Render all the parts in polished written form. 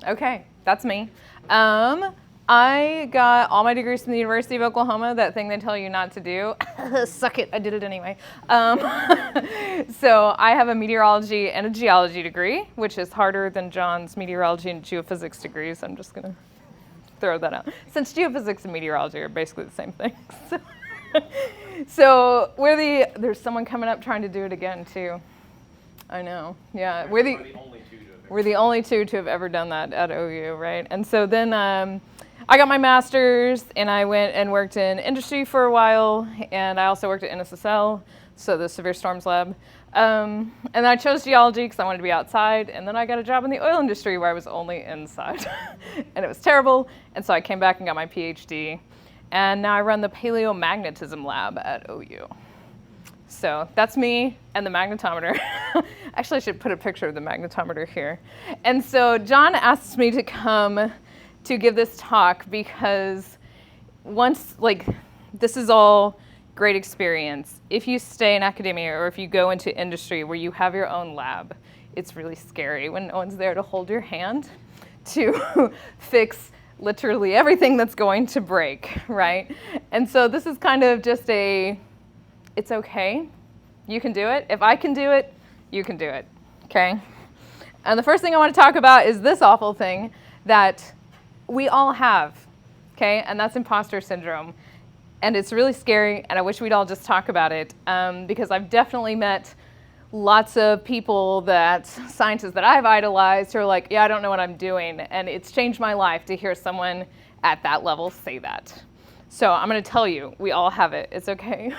Okay, that's me. I got all my degrees from the University of Oklahoma, that thing they tell you not to do. Suck it, I did it anyway. So I have a meteorology and a geology degree, which is harder than John's meteorology and geophysics degrees. I'm just gonna throw that out. Since geophysics and meteorology are basically the same thing. So there's someone coming up trying to do it again too. I know, yeah. We're the only two to have ever done that at OU, right? And so then I got my master's, and I went and worked in industry for a while, and I also worked at NSSL, so the Severe Storms Lab. And then I chose geology because I wanted to be outside, and then I got a job in the oil industry where I was only inside, and it was terrible, and so I came back and got my PhD, and now I run the paleomagnetism lab at OU. So that's me and the magnetometer. Actually, I should put a picture of the magnetometer here. And so John asked me to come to give this talk because this is all great experience. If you stay in academia or if you go into industry where you have your own lab, it's really scary when no one's there to hold your hand to fix literally everything that's going to break, right? And so this is kind of just it's okay, you can do it. If I can do it, you can do it, okay? And the first thing I want to talk about is this awful thing that we all have, okay? And that's imposter syndrome. And it's really scary, and I wish we'd all just talk about it because I've definitely met lots of people scientists that I've idolized who are like, yeah, I don't know what I'm doing. And it's changed my life to hear someone at that level say that. So I'm going to tell you, we all have it. It's okay.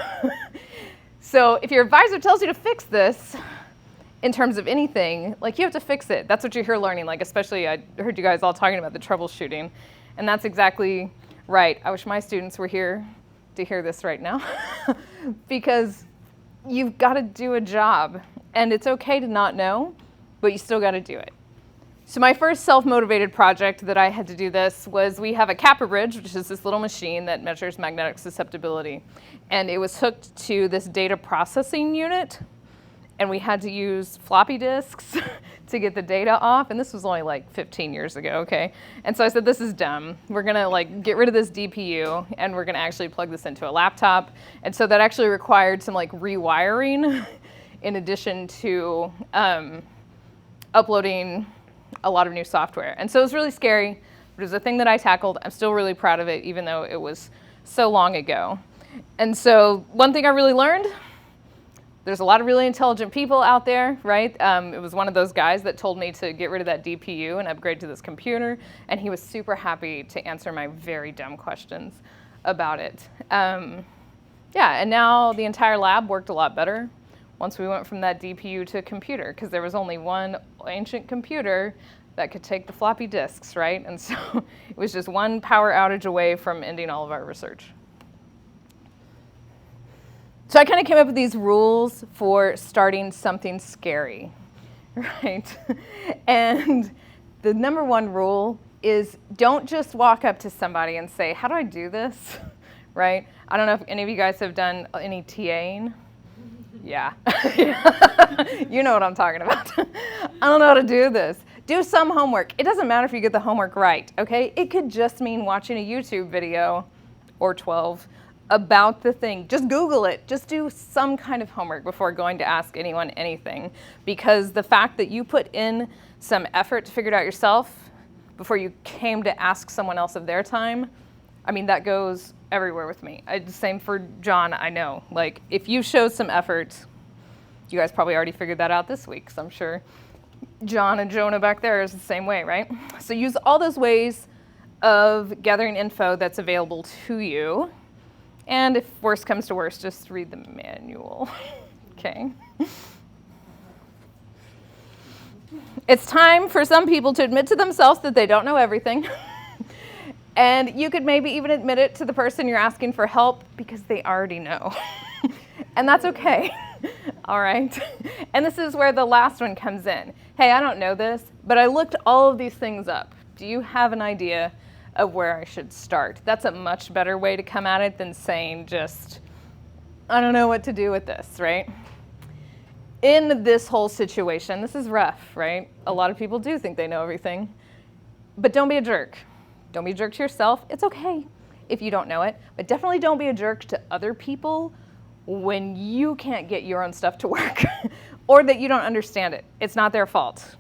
So if your advisor tells you to fix this, in terms of anything, you have to fix it. That's what you're here learning, especially I heard you guys all talking about the troubleshooting. And that's exactly right. I wish my students were here to hear this right now because you've got to do a job. And it's okay to not know, but you still got to do it. So my first self-motivated project that I had to do this was we have a Kappa bridge, which is this little machine that measures magnetic susceptibility. And it was hooked to this data processing unit. And we had to use floppy disks to get the data off. And this was only 15 years ago, okay? And so I said, this is dumb. We're gonna get rid of this DPU and we're gonna actually plug this into a laptop. And so that actually required some rewiring in addition to uploading a lot of new software. And so it was really scary, but it was a thing that I tackled. I'm still really proud of it, even though it was so long ago. And so one thing I really learned, there's a lot of really intelligent people out there, right? It was one of those guys that told me to get rid of that DPU and upgrade to this computer, and he was super happy to answer my very dumb questions about it. And now the entire lab worked a lot better once we went from that DPU to computer, because there was only one ancient computer that could take the floppy disks, right? And so it was just one power outage away from ending all of our research. So I kind of came up with these rules for starting something scary, right? And the number one rule is don't just walk up to somebody and say, how do I do this, right? I don't know if any of you guys have done any TAing. Yeah, you know what I'm talking about. I don't know how to do this. Do some homework. It doesn't matter if you get the homework right, okay? It could just mean watching a YouTube video or 12 about the thing. Just Google it. Just do some kind of homework before going to ask anyone anything. Because the fact that you put in some effort to figure it out yourself before you came to ask someone else of their time, I mean, that goes everywhere with me. Same for John, I know. If you showed some effort, you guys probably already figured that out this week, so I'm sure John and Jonah back there is the same way, right? So use all those ways of gathering info that's available to you. And if worst comes to worst, just read the manual, okay? It's time for some people to admit to themselves that they don't know everything. And you could maybe even admit it to the person you're asking for help because they already know. And that's okay, all right? And this is where the last one comes in. Hey, I don't know this, but I looked all of these things up. Do you have an idea of where I should start? That's a much better way to come at it than saying just, I don't know what to do with this, right? In this whole situation, this is rough, right? A lot of people do think they know everything. But don't be a jerk. Don't be a jerk to yourself. It's okay if you don't know it, but definitely don't be a jerk to other people when you can't get your own stuff to work or that you don't understand it. It's not their fault,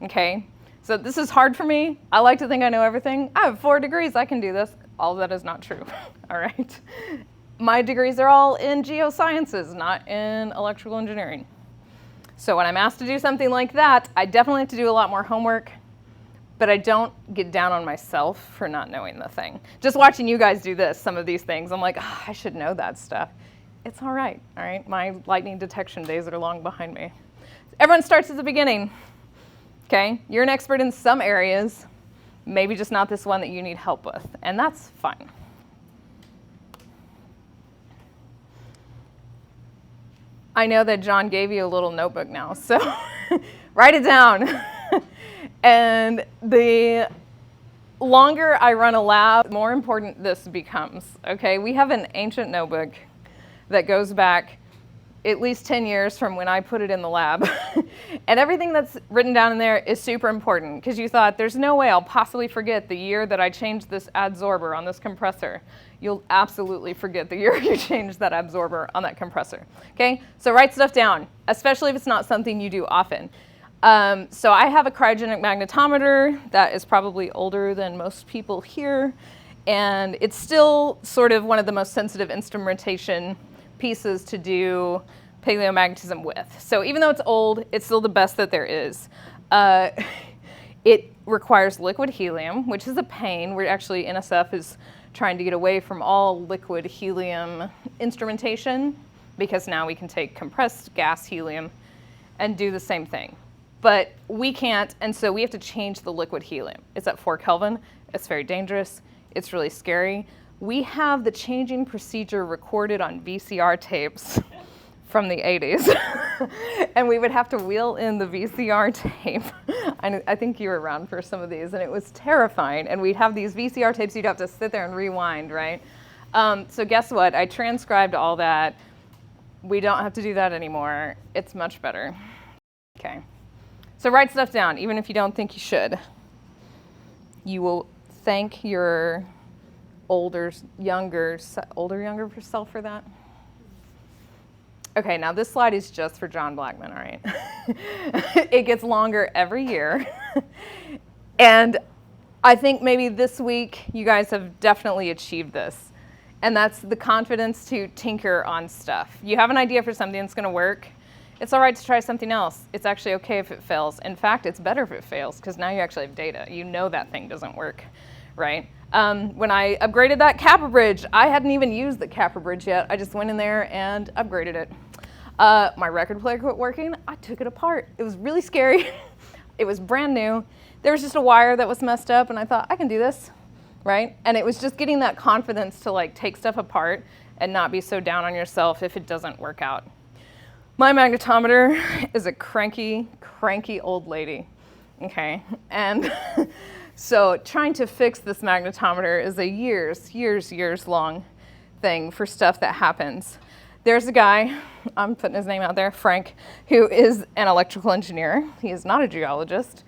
okay? So this is hard for me. I like to think I know everything. I have 4 degrees, I can do this. All of that is not true, all right? My degrees are all in geosciences, not in electrical engineering. So when I'm asked to do something like that, I definitely have to do a lot more homework, but I don't get down on myself for not knowing the thing. Just watching you guys do this, some of these things, I'm like, oh, I should know that stuff. It's all right? My lightning detection days are long behind me. Everyone starts at the beginning, okay? You're an expert in some areas, maybe just not this one that you need help with, and that's fine. I know that John gave you a little notebook now, so write it down. And the longer I run a lab, the more important this becomes, okay? We have an ancient notebook that goes back at least 10 years from when I put it in the lab. And everything that's written down in there is super important because you thought, there's no way I'll possibly forget the year that I changed this adsorber on this compressor. You'll absolutely forget the year you changed that absorber on that compressor, okay? So write stuff down, especially if it's not something you do often. So I have a cryogenic magnetometer that is probably older than most people here, and it's still sort of one of the most sensitive instrumentation pieces to do paleomagnetism with. So even though it's old, it's still the best that there is. It requires liquid helium, which is a pain. We're actually, NSF is trying to get away from all liquid helium instrumentation because now we can take compressed gas helium and do the same thing. But we can't, and so we have to change the liquid helium. It's at 4 Kelvin. It's very dangerous. It's really scary. We have the changing procedure recorded on VCR tapes from the 80s. And we would have to wheel in the VCR tape. I think you were around for some of these, and it was terrifying. And we'd have these VCR tapes you'd have to sit there and rewind, right? So guess what? I transcribed all that. We don't have to do that anymore. It's much better. Okay. So write stuff down, even if you don't think you should. You will thank your older, younger self for that. Okay, now this slide is just for John Blackman, all right? It gets longer every year. And I think maybe this week you guys have definitely achieved this. And that's the confidence to tinker on stuff. You have an idea for something that's gonna work. It's all right to try something else. It's actually okay if it fails. In fact, it's better if it fails because now you actually have data. You know that thing doesn't work, right? When I upgraded that Kappa bridge, I hadn't even used the Kappa bridge yet. I just went in there and upgraded it. My record player quit working. I took it apart. It was really scary. It was brand new. There was just a wire that was messed up and I thought, I can do this, right? And it was just getting that confidence to like take stuff apart and not be so down on yourself if it doesn't work out. My magnetometer is a cranky old lady, okay? And so trying to fix this magnetometer is a years long thing for stuff that happens. There's a guy, I'm putting his name out there, Frank, who is an electrical engineer. He is not a geologist.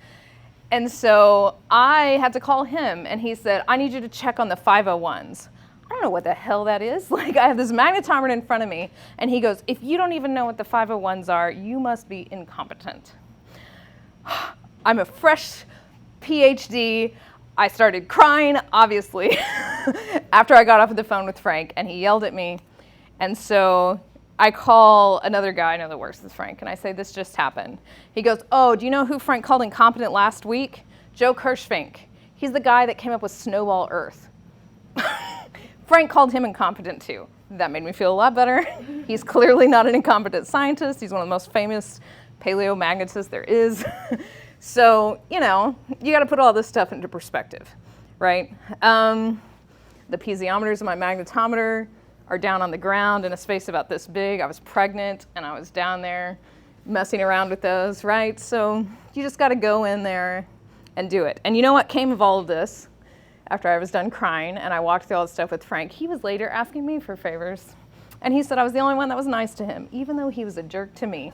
And so I had to call him and he said, I need you to check on the 501s. I don't know what the hell that is. Like, I have this magnetometer in front of me, and he goes, if you don't even know what the 501s are, you must be incompetent. I'm a fresh PhD. I started crying, obviously, after I got off the phone with Frank, and he yelled at me. And so I call another guy I know that works with Frank, and I say, this just happened. He goes, oh, do you know who Frank called incompetent last week? Joe Kirschfink. He's the guy that came up with Snowball Earth. Frank called him incompetent too. That made me feel a lot better. He's clearly not an incompetent scientist. He's one of the most famous paleomagnetists there is. So, you know, you got to put all this stuff into perspective, right? The piezometers of my magnetometer are down on the ground in a space about this big. I was pregnant and I was down there messing around with those, right? So you just got to go in there and do it. And you know what came of all of this? After I was done crying and I walked through all the stuff with Frank, he was later asking me for favors. And he said I was the only one that was nice to him, even though he was a jerk to me.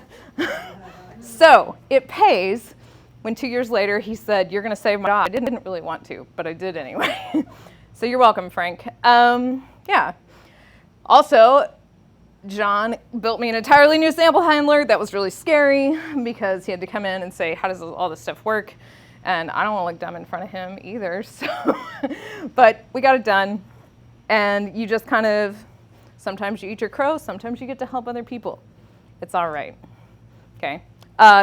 So it pays when 2 years later he said, "You're going to save my job." I didn't really want to, but I did anyway. So you're welcome, Frank. Yeah. Also, John built me an entirely new sample handler. That was really scary because he had to come in and say, how does all this stuff work? And I don't want to look dumb in front of him either. So, but we got it done. And you just kind of, sometimes you eat your crow, sometimes you get to help other people. It's all right. Okay.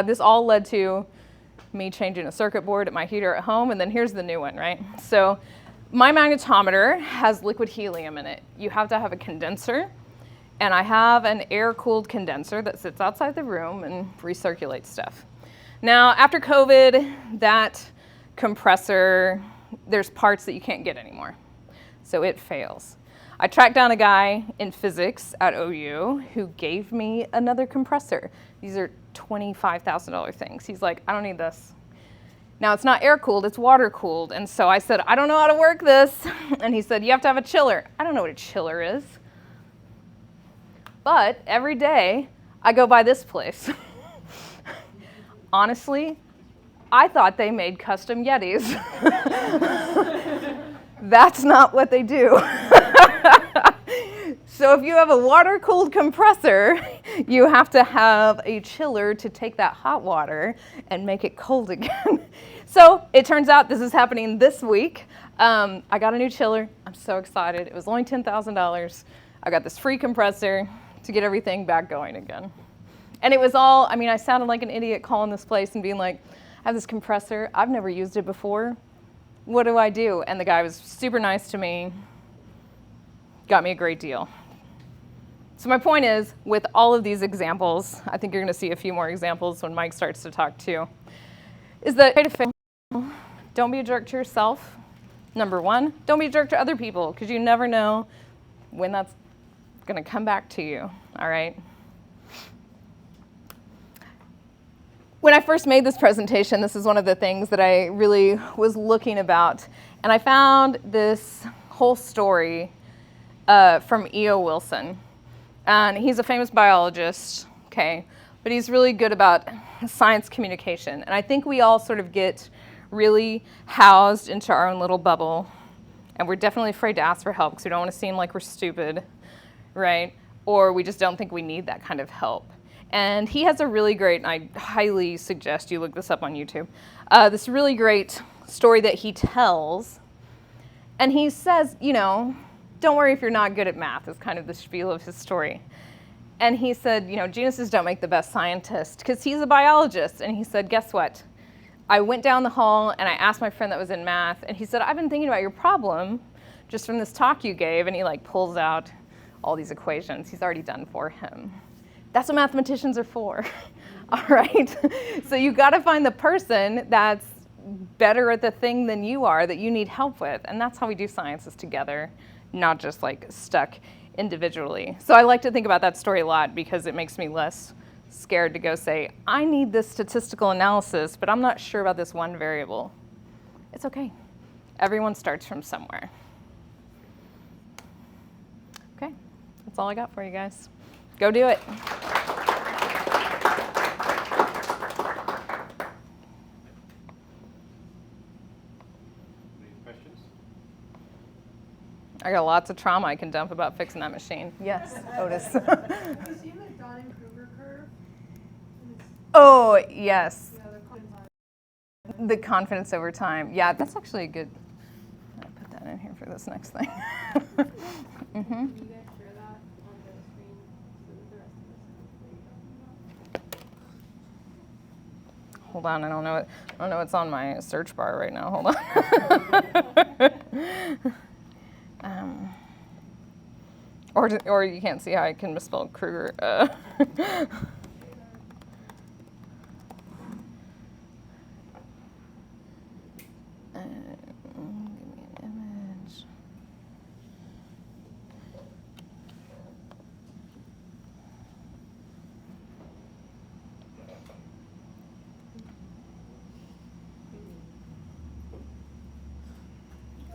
This all led to me changing a circuit board at my heater at home. And then here's the new one, right? So my magnetometer has liquid helium in it. You have to have a condenser. And I have an air-cooled condenser that sits outside the room and recirculates stuff. Now, after COVID, that compressor, there's parts that you can't get anymore. So it fails. I tracked down a guy in physics at OU who gave me another compressor. These are $25,000 things. He's like, I don't need this. Now, it's not air-cooled, it's water-cooled. And so I said, I don't know how to work this. And he said, you have to have a chiller. I don't know what a chiller is. But every day, I go by this place. Honestly, I thought they made custom Yetis. That's not what they do. So if you have a water-cooled compressor, you have to have a chiller to take that hot water and make it cold again. So it turns out this is happening this week. I got a new chiller. I'm so excited. It was only $10,000. I got this free compressor to get everything back going again. And it was all, I mean, I sounded like an idiot calling this place and being like, I have this compressor. I've never used it before. What do I do? And the guy was super nice to me, got me a great deal. So my point is, with all of these examples, I think you're going to see a few more examples when Mike starts to talk too, is that don't be a jerk to yourself, number one. Don't be a jerk to other people, because you never know when that's going to come back to you, all right? When I first made this presentation, this is one of the things that I really was looking about, and I found this whole story from E.O. Wilson. And he's a famous biologist, okay, but he's really good about science communication. And I think we all sort of get really housed into our own little bubble, and we're definitely afraid to ask for help because we don't want to seem like we're stupid, right? Or we just don't think we need that kind of help. And he has a really great, and I highly suggest you look this up on YouTube, this really great story that he tells. And he says, you know, don't worry if you're not good at math, is kind of the spiel of his story. And he said, you know, geniuses don't make the best scientists, because he's a biologist. And he said, guess what? I went down the hall and I asked my friend that was in math, and he said, I've been thinking about your problem just from this talk you gave. And he like pulls out all these equations he's already done for him. That's what mathematicians are for, all right? So you gotta find the person that's better at the thing than you are that you need help with. And that's how we do sciences together, not just like stuck individually. So I like to think about that story a lot because it makes me less scared to go say, I need this statistical analysis, but I'm not sure about this one variable. It's okay. Everyone starts from somewhere. Okay, that's all I got for you guys. Go do it. Any questions? I got lots of trauma I can dump about fixing that machine. Yes, Otis. Have you seen the Dulin curve? Oh, yes. Yeah, The confidence over time. Yeah, that's actually a good, I'll put that in here for this next thing. Can you guys share that on the screen so that the rest of us know Hold on, I don't know what's on my search bar right now. Hold on. Or you can't see how I can misspell Kruger. Give me an image.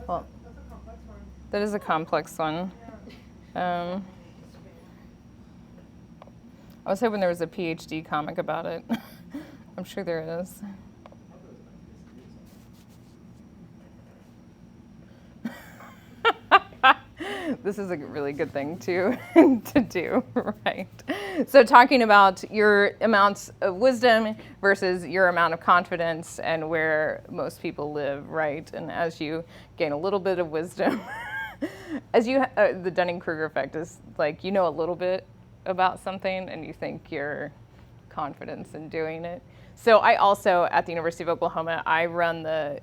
Well, That's a complex one. that is a complex one. I was hoping there was a PhD comic about it. I'm sure there is. this is a really good thing to to do, right? So talking about your amounts of wisdom versus your amount of confidence and where most people live, right? And as you gain a little bit of wisdom, as you the Dunning-Kruger effect is like you know a little bit about something and you think you're confident in doing it. So I also, at the University of Oklahoma, I run the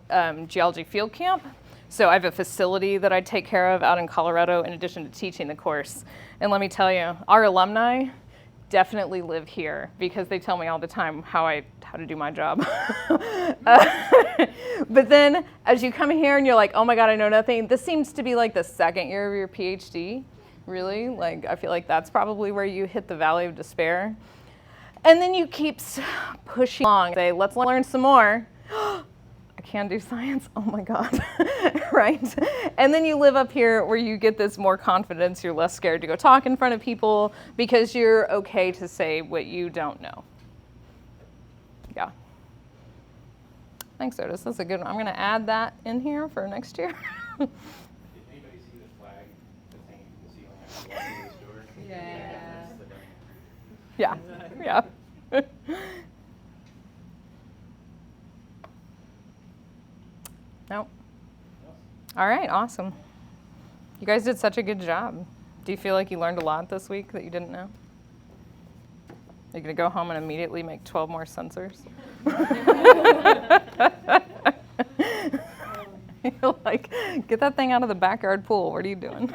geology field camp. So I have a facility that I take care of out in Colorado in addition to teaching the course. And let me tell you, our alumni definitely live here because they tell me all the time how to do my job. But then as you come here and you're like, oh my God, I know nothing. This seems to be like the second year of your PhD, really. Like I feel like that's probably where you hit the valley of despair. And then you keep pushing along. Say, let's learn some more. I can do science. Oh my God, right? And then you live up here where you get this more confidence. You're less scared to go talk in front of people because you're okay to say what you don't know. Yeah. Thanks, Otis. That's a good one. I'm going to add that in here for next year. Did anybody see the flag that's hanging from the ceiling after walking to the store? Yeah. That's the Dunning. Yeah. Yeah. Nope. All right, awesome. You guys did such a good job. Do you feel like you learned a lot this week that you didn't know? Are you going to go home and immediately make 12 more sensors? You're like, get that thing out of the backyard pool. What are you doing?